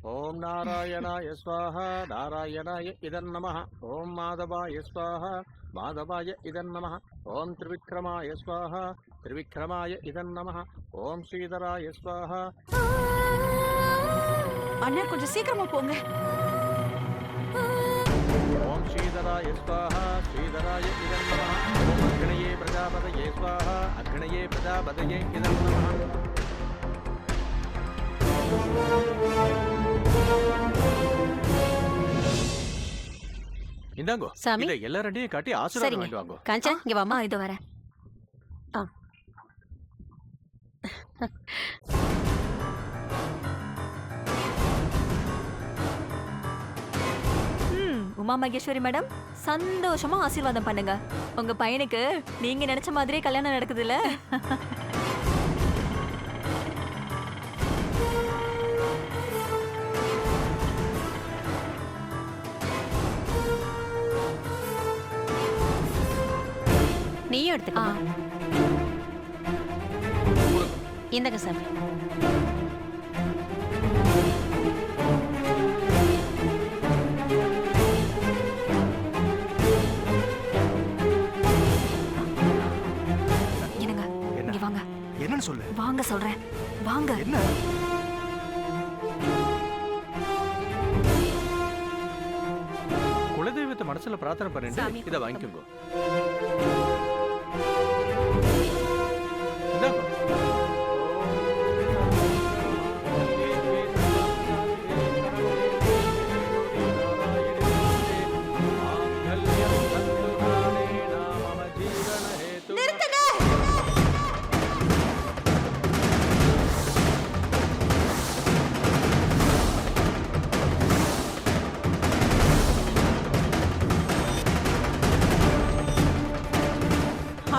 ஓம் நாராயணாய ஸ்வாஹா நாராயணாய இதன் நமः ஓம் மாதவாய ஸ்வாஹா மாதவாய இதன் நமः ஓம் திரிவிக்ரமாய ஸ்வாஹா திரிவிக்ரமாய இதன் நமः ஓம் ஸ்ரீதராய ஸ்வாஹா. அண்ணா கொஞ்சம் சீக்கிரமா போங்க. ஓம் ஸ்ரீதராய ஸ்வாஹா ஸ்ரீதராய இதன் நமः ஓம் அக்னயே பிரஜாபதயே ஸ்வாஹா அக்னயே பிரஜாபதயே இதன் நமः. இந்தாங்கோ சாமி. இதை எல்லாரையும் காட்டி ஆசீர்வாதம் சரிங்க வாங்கிட்டு வாங்கோ. காஞ்சா இங்க வாமா. இது வரேன். உமா மகேஸ்வரி மேடம் சந்தோஷமா ஆசீர்வாதம் பண்ணுங்க. உங்க பையனுக்கு நீங்க நினைச்ச மாதிரியே கல்யாணம் நடக்குதுல்ல. நீயும் எடுத்துக்கோ. இந்தங்க சாமி. என்னங்க இங்க வாங்க. என்னன்னு சொல்லு. வாங்க சொல்றேன் வாங்க. என்ன? குலதெய்வத்தை மனசுல பிரார்த்தனை பண்ணிட்டு இதை வாங்கிக்கோங்க. இந்தாங்கோ.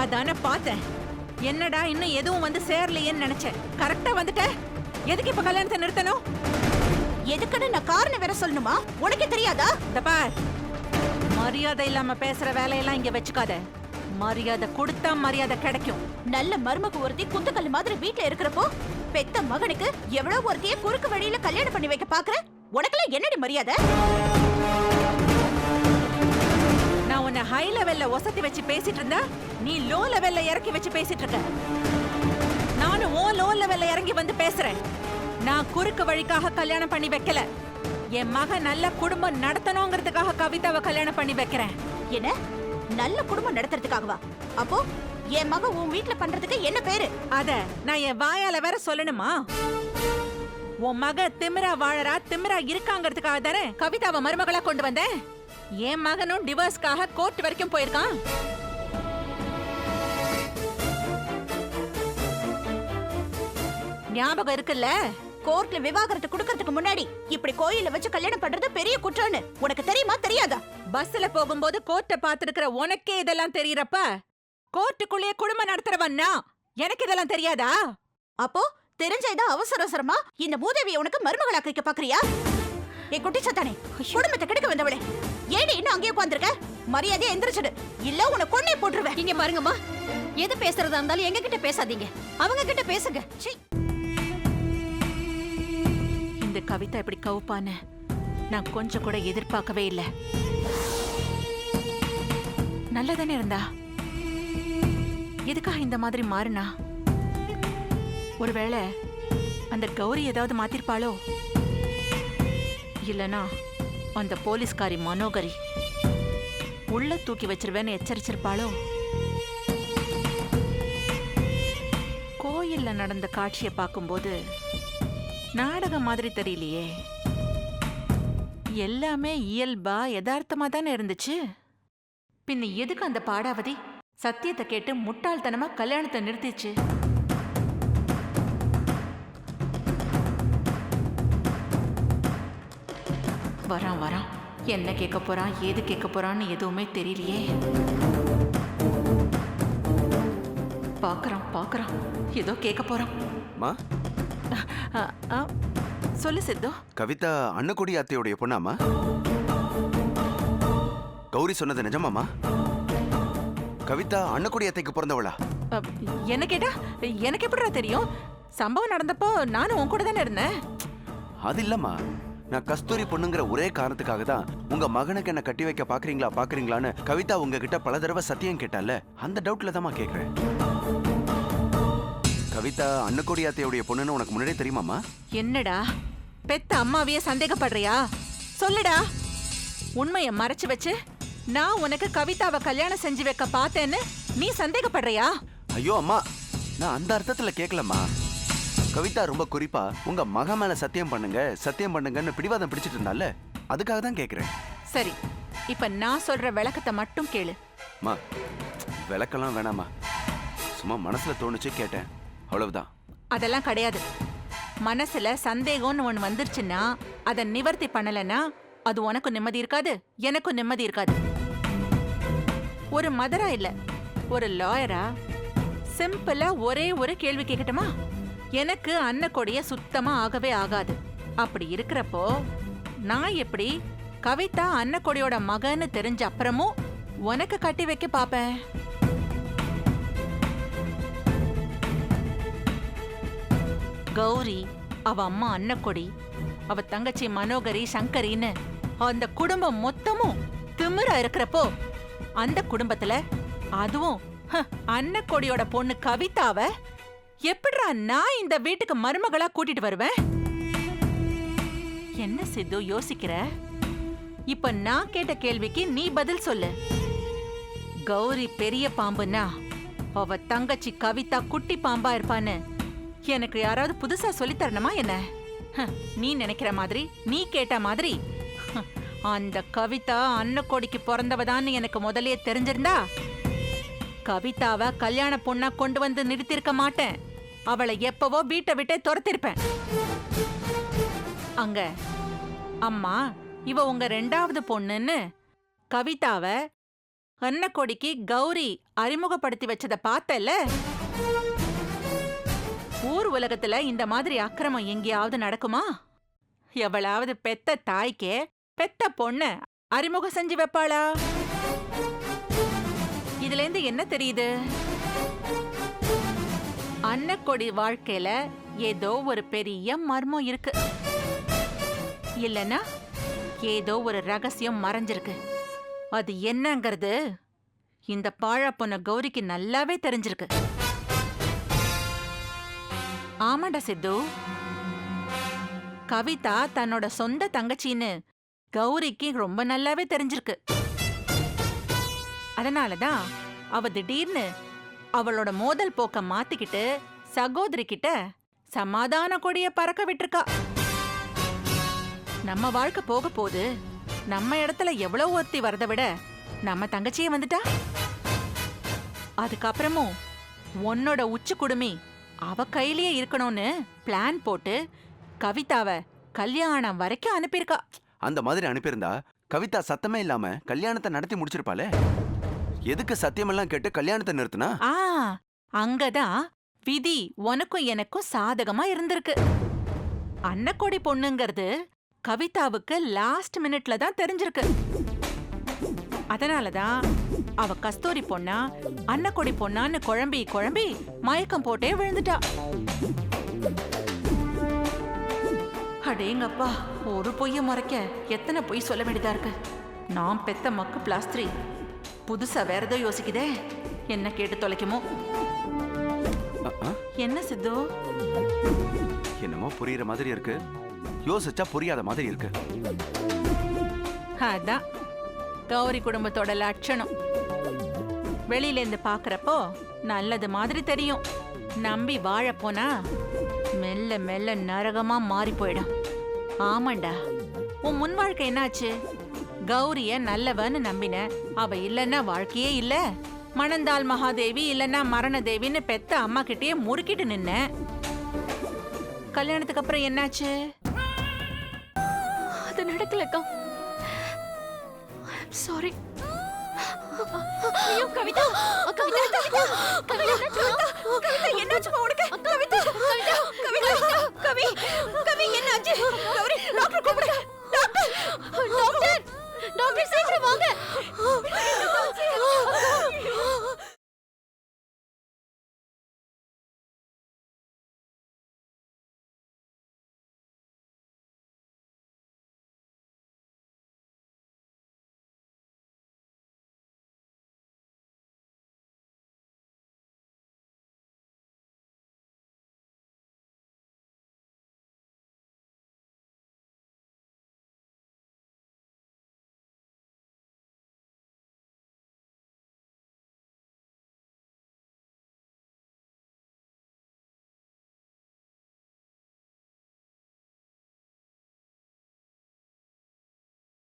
அதான பார்த்தேன். என்னடா இன்னும் எதுவும் வந்து சேரலையேன்னு நினைச்சேன். கரெக்டா வந்துட்ட. எதுக்கு இப்ப கல்யாணத்தை நிறுத்தணும்? எதுக்குன்னு நான் காரணம் வேற சொல்லணுமா? உனக்கே தெரியாதா? இந்த பார், மரியாதை இல்லாம பேசுற வேலையெல்லாம் இங்க வச்சுக்காத. மரியாதை கொடுத்தா மரியாதை கிடைக்கும். நல்ல மருமக ஒருத்தி குத்துக்கல்லு மாதிரி வீட்டுல இருக்கிறப்போ பெத்த மகனுக்கு எவ்வளவு ஒருத்திய குறுக்கு வழியில கல்யாணம் பண்ணி வைக்க பாக்குற? உனக்கெல்லாம் என்னடி மரியாதை? நான் உன்னை ஹை லெவல்ல ஒசத்தி வச்சு பேசிட்டு இருந்தா நீ லோ லெவல்ல இறக்கி வச்சு பேசிட்டு இருக்க. நானும் ஓ லோ லெவல்ல இறங்கி வந்து பேசுறேன். நான் குறுக்கு வழிக்காக கல்யாணம் பண்ணி வைக்கல. என் மகன் நல்ல குடும்பம் நடத்தணுங்கிறதுக்காக கவிதாவை கல்யாணம் பண்ணி வைக்கிறேன். என்ன நல்ல குடும்பம் நடத்துறதுக்காகவா? அப்போ என் மக உன் வீட்டுல பண்றதுக்கு என்ன பேரு? அத நான் என் வாயால வேற சொல்லணுமா? உன் மக திமிரா வாழறா, திமிரா இருக்காங்கிறதுக்காக தானே கவிதாவை மருமகளா கொண்டு வந்தேன். என் மகனும் டிவோர்ஸ்க்காக கோர்ட் வரைக்கும் போயிருக்கான். ஞாபகம் இருக்குல்ல? கோர்ட்ல விவாகரத்து குடுக்கறதுக்கு முன்னாடி இப்படி கோயில வச்சு கல்யாணம் பண்றது பெரிய குற்றம்னு உனக்கு தெரியுமா தெரியாதா? பஸ்ல போகும்போது கோர்ட்ட பாத்துருக்கிற உனக்கே இதெல்லாம் தெரியறப்ப கோர்ட்டுக்குள்ளேயே குடும்பம் நடத்துறவன்னா எனக்கு இதெல்லாம் தெரியாதா? அப்போ தெரிஞ்ச ஏதோ அவசர அவசரமா இந்த மூதேவியை உனக்கு மருமகளாக்க பாக்குறியா? ஏ குட்டி சத்தானே, குடும்பத்தை கெடுக்க வந்தவளே, ஏடி இன்னும் அங்கேயே உட்கார்ந்திருக்க? மரியாதையா எந்திரிச்சிடு, இல்ல உன்னை கொன்னே போட்டுருவேன். இங்க பாருங்கம்மா, எது பேசுறதா இருந்தாலும் எங்க கிட்ட பேசாதீங்க, அவங்க கிட்ட பேசுங்க. இந்த கவிதா இப்படி கவுப்பான்னு நான் கொஞ்சம் கூட எதிர்பார்க்கவே இல்லை. நல்லதானே இருந்தா, எதுக்காக இந்த மாதிரி மாறினா? ஒருவேளை அந்த கௌரி ஏதாவது மாத்திருப்பாளோ? இல்லனா அந்த போலீஸ்காரி மனோகரி உள்ள தூக்கி வச்சிருவேன்னு எச்சரிச்சிருப்பாளோ? கோயில்ல நடந்த காட்சியை பார்க்கும்போது நாடகம் மாதிரி தெரியலையே. எல்லாமே இயல்பா யதார்த்தமா தானே இருந்துச்சு. பின்ன எதுக்கு அந்த பாடாவதி சத்தியத்தை கேட்டு முட்டாள்தனமா கல்யாணத்தை நிறுத்திச்சு? வரான் வரான், என்ன கேட்க போறான், ஏது கேட்க போறான்னு எதுவுமே தெரியலையே. பாக்குறான் பாக்குறான், ஏதோ கேட்க போறான். சொல்லு சித்து. கவிதா அன்னக்குடி அத்தையோடைய பொண்ணாமா? கௌரி சொன்னது நிஜமாமா? கவிதா அன்னக்குடி அத்தைக்கு பிறந்தவளா? என்ன கேட்டா எனக்கு எப்படிடா தெரியும்? சம்பவம் நடந்தப்போ நானும் உன் கூட தானே இருந்தேன். அது இல்லம்மா, நான் கஸ்தூரி பொண்ணுங்கிற ஒரே காரணத்துக்காக தான் உங்க மகனுக்கு என்ன கட்டி வைக்க பாக்குறீங்களான்னு கவிதா உங்ககிட்ட பல தடவை சத்தியம் கேட்டால, அந்த டவுட்ல தான் கேக்குறேன். கவிதா அன்னக்கோடி அத்தையுடைய பொண்ணுன்னு உனக்கு முன்னாடியே தெரியுமாமா? என்னடா பெத்த அம்மாவையே சந்தேகப்படுறியா? சொல்லுடா. உண்மைய மறைச்சு வச்சு நான் உனக்கு கவிதாவை கல்யாணம் செஞ்சு வைக்க பார்த்தேன்னு நீ சந்தேகப்படுறியா? ஐயோ அம்மா, நான் அந்த அர்த்தத்துல கேட்கலம்மா. கவிதா ரொம்ப குறிப்பா உங்க மக மேல சத்தியம் பண்ணுங்கன்னு பிடிவாதம் பிடிச்சிட்டு இருந்தால, அதுக்காக தான் கேக்குறேன். சரி, இப்ப நான் சொல்ற விளக்கத்தை மட்டும் கேளு. அம்மா, விளக்கலாம் வேணாமா, சும்மா மனசுல தோணுச்சு கேட்டேன், அவ்வளவுதான். அதெல்லாம் கிடையாது. மனசுல சந்தேகம்னு ஒண்ணு வந்துருச்சுன்னா அதை நிவர்த்தி பண்ணலன்னா அது உனக்கும் நிம்மதி இருக்காது, எனக்கும் நிம்மதி இருக்காது. ஒரு மதரா இல்ல, ஒரு லாயரா சிம்பிளா ஒரே ஒரு கேள்வி கேட்கட்டுமா? எனக்கு அன்னக்கொடிய சுத்தமா ஆகவே ஆகாது. அப்படி இருக்கிறப்போ நான் எப்படி கவிதா அன்னக்கொடியோட மகன்னு தெரிஞ்ச அப்புறமும் உனக்கு கட்டி வைக்க பாப்பேன்? கௌரி, அவ அம்மா அன்னக்கொடி, அவ தங்கச்சி மனோகரி, சங்கரின்னு அந்த குடும்பம் மொத்தமும் திமிரா இருக்கிறப்போ அந்த குடும்பத்துல அதுவும் அன்னக்கொடியோட பொண்ணு கவிதாவ எப்படிடா நான் இந்த வீட்டுக்கு மருமகளா கூட்டிட்டு வருவேன்? என்ன சித்து யோசிக்கிற? இப்ப நான் கேட்ட கேள்விக்கு நீ பதில் சொல்லு. கௌரி பெரிய பாம்புன்னா அவ தங்கச்சி கவிதா குட்டி பாம்பா இருப்பான்னு எனக்கு யாராவது புதுசா சொல்லி தரணுமா என்ன? நீ நினைக்கிற மாதிரி, நீ கேட்ட மாதிரி அந்த கவிதா அன்னக்கொடிக்கு பிறந்தவதான்னு எனக்கு முதல்லயே தெரிஞ்சிருந்தா கவிதாவை கல்யாண பொண்ணா கொண்டு வந்து நிறுத்திருக்க மாட்டேன். அவளை எப்பவோ வீட்டை விட்டே துரத்திருப்பேன். அங்க அம்மா, இவ உங்க 2வது பொண்ணுன்னு கவிதாவை அன்னக்கொடிக்கு கௌரி அறிமுகப்படுத்தி வச்சத பார்த்தல. ஊர் உலகத்துல இந்த மாதிரி அக்கிரமம் எங்கேயாவது நடக்குமா? எவளாவது பெத்த தாய்க்கே பெத்த பொண்ண அறிமுகம் செஞ்சு வைப்பாளா? இதுல இருந்து என்ன தெரியுது? அன்னக்கொடி வாழ்க்கையில ஏதோ ஒரு பெரிய மர்மம் இருக்கு, இல்லனா ஏதோ ஒரு ரகசியம் மறைஞ்சிருக்கு. அது என்னங்கிறது இந்த பாழா பொண்ண கௌரிக்கு நல்லாவே தெரிஞ்சிருக்கு. ஆமாண்டா சித்து, கவிதா தன்னோட சொந்த தங்கச்சின்னு கௌரிக்கு ரொம்ப நல்லாவே தெரிஞ்சிருக்கு. அதனாலதான் அவ திடீர்னு அவளோட மோதல் போக்க மாத்திக்கிட்டு சகோதரி கிட்ட சமாதான கொடிய பறக்க விட்டுருக்கா. நம்ம வாழ்க்கை போக போது நம்ம இடத்துல எவ்வளவு ஒருத்தி வரத விட நம்ம தங்கச்சியே வந்துட்டா. அதுக்கப்புறமும் உன்னோட உச்சி குடுமி அவ கையிலேயே இருக்கணும்னு பிளான் போட்டு கவிதாவை கல்யாணம் வரைக்கும் அனுப்பியிருக்கா. அந்த மாதிரி அனுப்பியிருந்தா கவிதா சத்தமே இல்லாம கல்யாணத்தை நடத்தி முடிச்சிருப்பாளே. எதுக்கு சத்தியமெல்லாம் கேட்டு கல்யாணத்தை நிறுத்தினா? அங்கதான் விதி உனக்கும் எனக்கும் சாதகமா இருந்திருக்கு. அன்னக்கொடி பொண்ணுங்கிறது கவிதாவுக்கு லாஸ்ட் மினிட்ல தான் தெரிஞ்சிருக்கு. அதனாலதான் அவ கஸ்தூரி பொண்ணா அன்னக்கொடி பொண்ணான்னு குழம்பி மயக்கம் போட்டே விழுந்துட்டா. அடேங்கப்பா, ஒரு பொய்ய மறைக்க எத்தனை பொய் சொல்ல வேண்டியதா இருக்கு. நான் பெத்த மக்கு பிளாஸ்திரி புதுசா வேற ஏதோ யோசிக்குதே, என்ன கேட்டு தொலைக்குமோ? என்ன சித்து? என்னமோ புரியுற மாதிரி இருக்கு, யோசிச்சா புரியாத மாதிரி இருக்கு. அதான் கௌரி குடும்பத்தோட லட்சணம். வெளியில இருந்து பாக்குறப்போ நல்லது மாதிரி தெரியும். நம்பி வாழ போனா மெல்ல மெல்ல நரகமா மாறி போயிடும். ஆமாண்டா, உன் முன் வாழ்க்கை என்னாச்சு? கௌரிய நல்லவன்னு நம்பின, அவ இல்லன்னா வாழ்க்கையே இல்ல. மணந்தாள் மகாதேவி இல்லன்னா மரண தேவின்னு பெத்த அம்மா கிட்டயே முறுக்கிட்டு நின்ன. கல்யாணத்துக்கு அப்புறம் என்னாச்சு? அது நடக்கலக்கா. சாரி. ஐயோ கவிதா, கவிதா, கவிதா, கவிதா, கவிதா, என்னாச்சுமா உனக்கு? கவிதா, கவிதா, கவி, கவி, என்னாச்சு? கௌரி, டாக்டர்